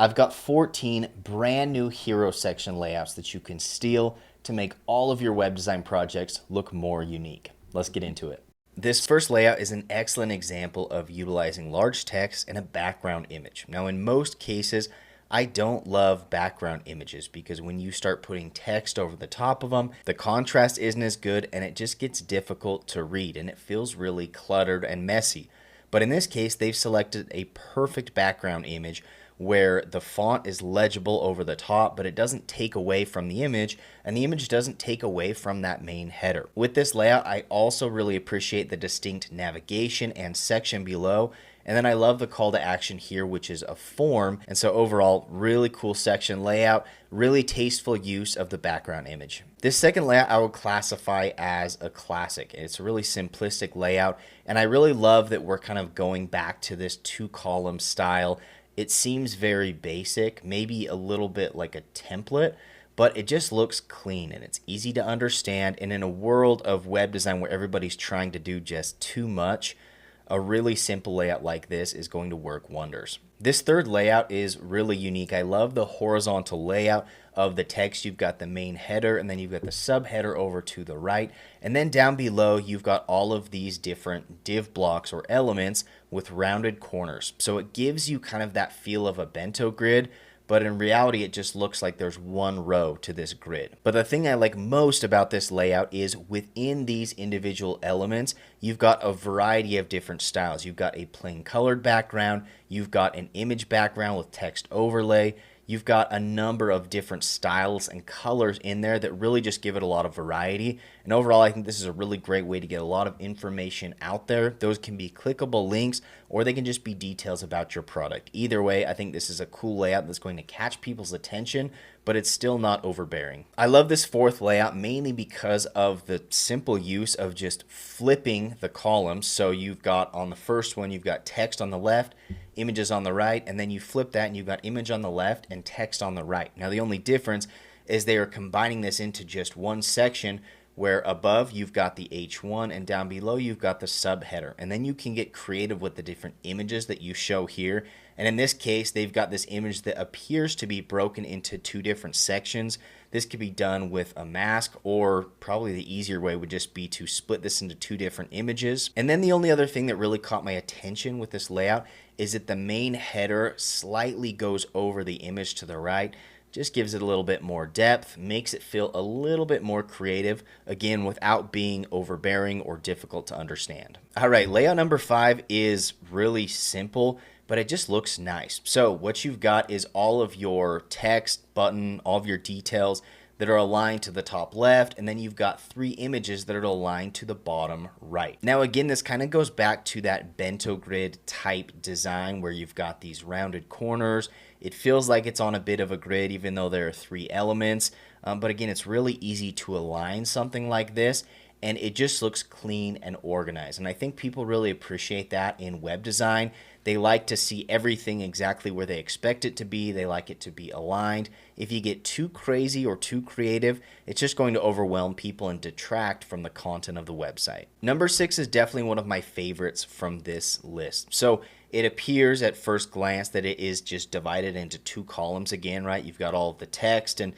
I've got 14 brand new hero section layouts that you can steal to make all of your web design projects look more unique. Let's get into it. This first layout is an excellent example of utilizing large text and a background image. Now, in most cases, I don't love background images because when you start putting text over the top of them, the contrast isn't as good and it just gets difficult to read and it feels really cluttered and messy. But in this case, they've selected a perfect background image where the font is legible over the top, but it doesn't take away from the image, and the image doesn't take away from that main header. With this layout, I also really appreciate the distinct navigation and section below, and then I love the call to action here, which is a form. And so overall, really cool section layout, really tasteful use of the background image. This second layout I would classify as a classic. It's a really simplistic layout, and I really love that we're kind of going back to this two-column style. It seems very basic, maybe a little bit like a template, but it just looks clean and it's easy to understand. And in a world of web design where everybody's trying to do just too much, a really simple layout like this is going to work wonders. This third layout is really unique. I love the horizontal layout of the text. You've got the main header and then you've got the subheader over to the right. And then down below, you've got all of these different div blocks or elements with rounded corners. So it gives you kind of that feel of a bento grid, but in reality, it just looks like there's one row to this grid. But the thing I like most about this layout is within these individual elements, you've got a variety of different styles. You've got a plain colored background, you've got an image background with text overlay, you've got a number of different styles and colors in there that really just give it a lot of variety. And overall, I think this is a really great way to get a lot of information out there. Those can be clickable links or they can just be details about your product. Either way, I think this is a cool layout that's going to catch people's attention, but it's still not overbearing. I love this fourth layout mainly because of the simple use of just flipping the columns. So you've got on the first one, you've got text on the left, images on the right, and then you flip that and you've got image on the left and text on the right. Now the only difference is they are combining this into just one section where above you've got the H1 and down below you've got the subheader. And then you can get creative with the different images that you show here. And in this case, they've got this image that appears to be broken into two different sections. This could be done with a mask, or probably the easier way would just be to split this into two different images. And then the only other thing that really caught my attention with this layout is that the main header slightly goes over the image to the right. Just gives it a little bit more depth, makes it feel a little bit more creative, again, without being overbearing or difficult to understand. All right, layout number 5 is really simple, but it just looks nice. So what you've got is all of your text, button, all of your details that are aligned to the top left, and then you've got 3 images that are aligned to the bottom right. Now again, this kind of goes back to that bento grid type design where you've got these rounded corners. It feels like it's on a bit of a grid even though there are 3 elements, but again, it's really easy to align something like this, and it just looks clean and organized. And I think people really appreciate that in web design. They like to see everything exactly where they expect it to be. They like it to be aligned. If you get too crazy or too creative, it's just going to overwhelm people and detract from the content of the website. Number 6 is definitely one of my favorites from this list. So it appears at first glance that it is just divided into 2 columns again, right? You've got all of the text and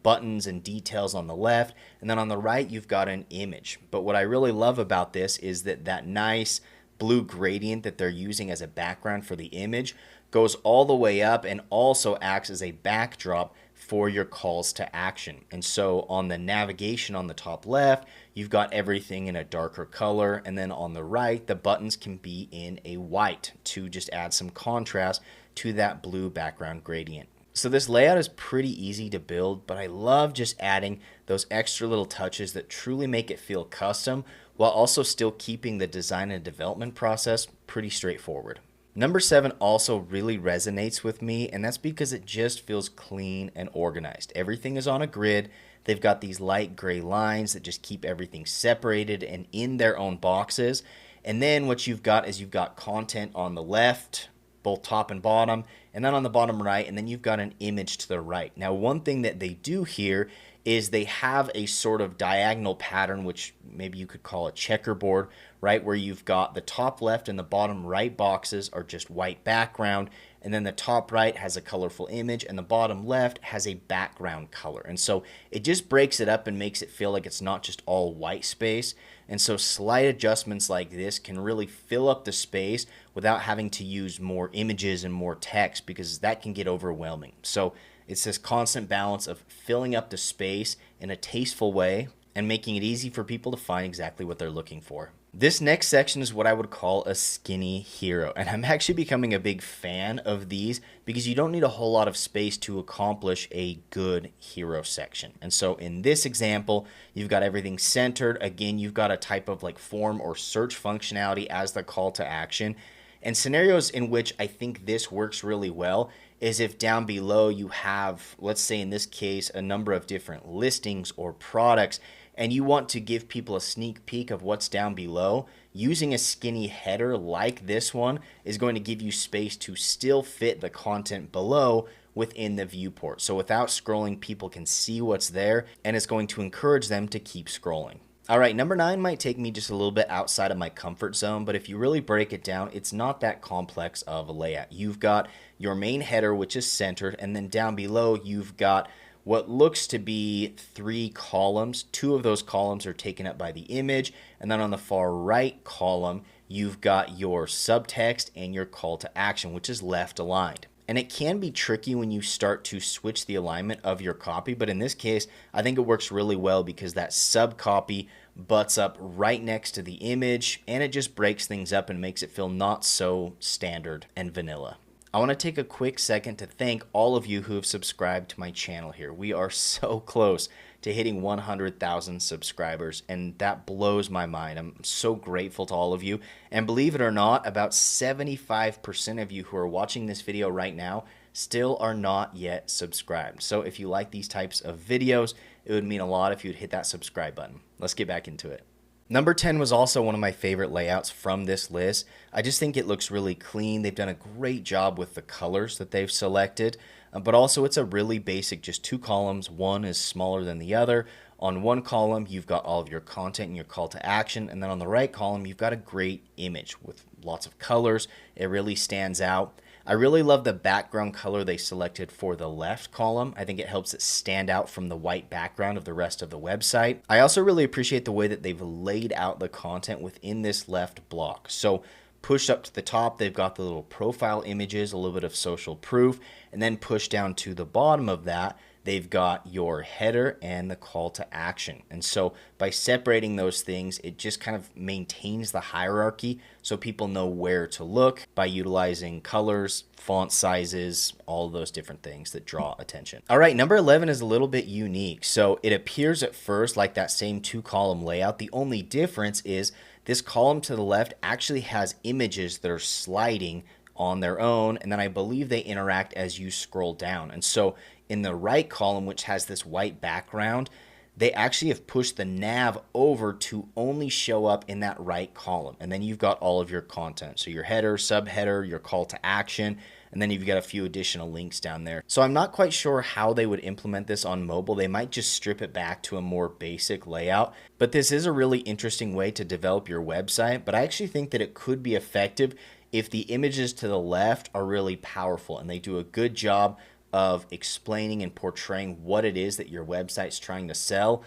buttons and details on the left, and then on the right you've got an image. But what I really love about this is that nice blue gradient that they're using as a background for the image goes all the way up and also acts as a backdrop for your calls to action. And so on the navigation on the top left, you've got everything in a darker color, and then on the right, the buttons can be in a white to just add some contrast to that blue background gradient. So this layout is pretty easy to build, but I love just adding those extra little touches that truly make it feel custom while also still keeping the design and development process pretty straightforward. Number 7 also really resonates with me, and that's because it just feels clean and organized. Everything is on a grid. They've got these light gray lines that just keep everything separated and in their own boxes. And then what you've got is you've got content on the left, both top and bottom, and then on the bottom right, and then you've got an image to the right. Now, one thing that they do here is they have a sort of diagonal pattern, which maybe you could call a checkerboard, right? Where you've got the top left and the bottom right boxes are just white background, and then the top right has a colorful image, and the bottom left has a background color. And so it just breaks it up and makes it feel like it's not just all white space. And so slight adjustments like this can really fill up the space without having to use more images and more text, because that can get overwhelming. So it's this constant balance of filling up the space in a tasteful way and making it easy for people to find exactly what they're looking for. This next section is what I would call a skinny hero, and I'm actually becoming a big fan of these because you don't need a whole lot of space to accomplish a good hero section. And so in this example, you've got everything centered. Again, you've got a type of like form or search functionality as the call to action. And scenarios in which I think this works really well is if down below you have, let's say in this case, a number of different listings or products, and you want to give people a sneak peek of what's down below. Using a skinny header like this one is going to give you space to still fit the content below within the viewport. So without scrolling, people can see what's there, and it's going to encourage them to keep scrolling. All right, number 9 might take me just a little bit outside of my comfort zone, but if you really break it down, it's not that complex of a layout. You've got your main header, which is centered, and then down below you've got what looks to be 3 columns. 2 of those columns are taken up by the image, and then on the far right column, you've got your subtext and your call to action, which is left aligned. And it can be tricky when you start to switch the alignment of your copy, but in this case, I think it works really well because that sub copy butts up right next to the image, and it just breaks things up and makes it feel not so standard and vanilla. I want to take a quick second to thank all of you who have subscribed to my channel here. We are so close to hitting 100,000 subscribers, and that blows my mind. I'm so grateful to all of you. And believe it or not, about 75% of you who are watching this video right now still are not yet subscribed. So if you like these types of videos, it would mean a lot if you'd hit that subscribe button. Let's get back into it. Number 10 was also one of my favorite layouts from this list. I just think it looks really clean. They've done a great job with the colors that they've selected, but also it's a really basic, just 2 columns. One is smaller than the other. On one column, you've got all of your content and your call to action, and then on the right column, you've got a great image with lots of colors. It really stands out. I really love the background color they selected for the left column. I think it helps it stand out from the white background of the rest of the website. I also really appreciate the way that they've laid out the content within this left block. So pushed up to the top, they've got the little profile images, a little bit of social proof, and then pushed down to the bottom of that, they've got your header and the call to action. And so by separating those things, it just kind of maintains the hierarchy so people know where to look by utilizing colors, font sizes, all of those different things that draw attention. All right, number 11 is a little bit unique. So it appears at first like that same 2-column layout. The only difference is this column to the left actually has images that are sliding on their own, and then I believe they interact as you scroll down. And so in the right column, which has this white background, they actually have pushed the nav over to only show up in that right column. And then you've got all of your content. So your header, subheader, your call to action, and then you've got a few additional links down there. So I'm not quite sure how they would implement this on mobile. They might just strip it back to a more basic layout. But this is a really interesting way to develop your website. But I actually think that it could be effective if the images to the left are really powerful and they do a good job of explaining and portraying what it is that your website's trying to sell.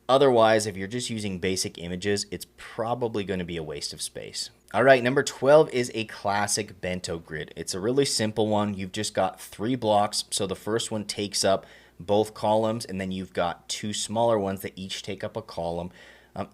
Otherwise, if you're just using basic images, it's probably going to be a waste of space. All right, number 12 is a classic bento grid. It's a really simple one. You've just got 3 blocks. So the first one takes up both columns, and then you've got 2 smaller ones that each take up a column.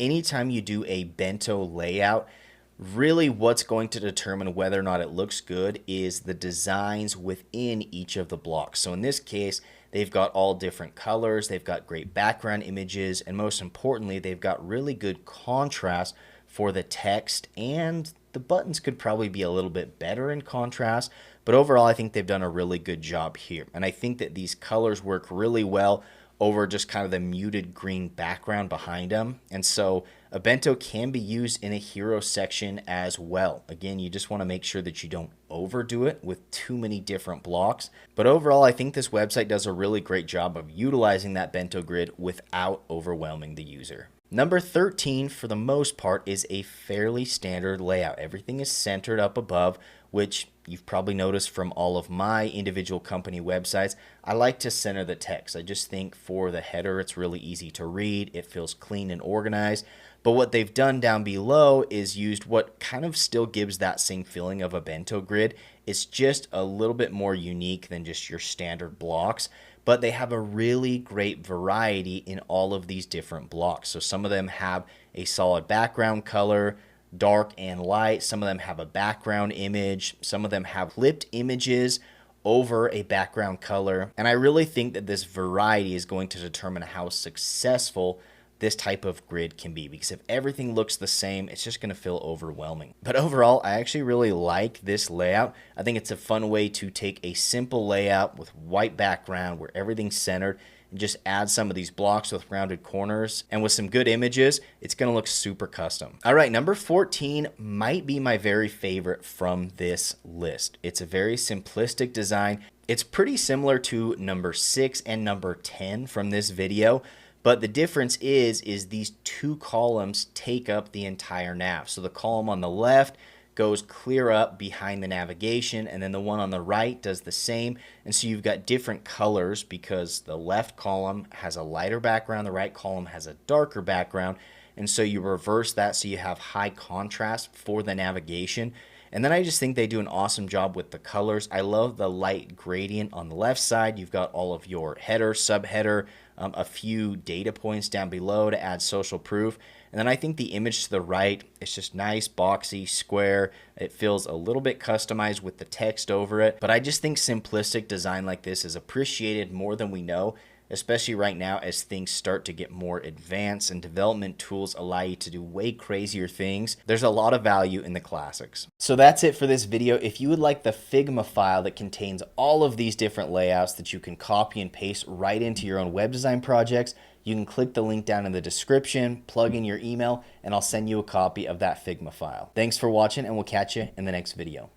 Anytime you do a bento layout, really what's going to determine whether or not it looks good is the designs within each of the blocks. So in this case, they've got all different colors, they've got great background images, and most importantly, they've got really good contrast for the text, and the buttons could probably be a little bit better in contrast, but overall I think they've done a really good job here. And I think that these colors work really well over just kind of the muted green background behind them. And so a bento can be used in a hero section as well. Again, you just want to make sure that you don't overdo it with too many different blocks. But overall, I think this website does a really great job of utilizing that bento grid without overwhelming the user. Number 13, for the most part, is a fairly standard layout. Everything is centered up above which you've probably noticed from all of my individual company websites, I like to center the text. I just think for the header, it's really easy to read. It feels clean and organized. But what they've done down below is used what kind of still gives that same feeling of a bento grid. It's just a little bit more unique than just your standard blocks, but they have a really great variety in all of these different blocks. So some of them have a solid background color, dark and light. Some of them have a background image. Some of them have flipped images over a background color. And I really think that this variety is going to determine how successful this type of grid can be, because if everything looks the same, it's just going to feel overwhelming. But overall, I actually really like this layout. I think it's a fun way to take a simple layout with white background where everything's centered and just add some of these blocks with rounded corners, and with some good images, it's going to look super custom. All right, number 14 might be my very favorite from this list. It's a very simplistic design. It's pretty similar to number 6 and number 10 from this video, but the difference is these two columns take up the entire nav. So the column on the left goes clear up behind the navigation, and then the one on the right does the same. And so you've got different colors because the left column has a lighter background, the right column has a darker background. And so you reverse that so you have high contrast for the navigation. And then I just think they do an awesome job with the colors. I love the light gradient on the left side. You've got all of your header, subheader, a few data points down below to add social proof. And then I think the image to the right, it's just nice, boxy, square. It feels a little bit customized with the text over it. But I just think simplistic design like this is appreciated more than we know, especially right now as things start to get more advanced and development tools allow you to do way crazier things. There's a lot of value in the classics. So that's it for this video. If you would like the Figma file that contains all of these different layouts that you can copy and paste right into your own web design projects, you can click the link down in the description, plug in your email, and I'll send you a copy of that Figma file. Thanks for watching, and we'll catch you in the next video.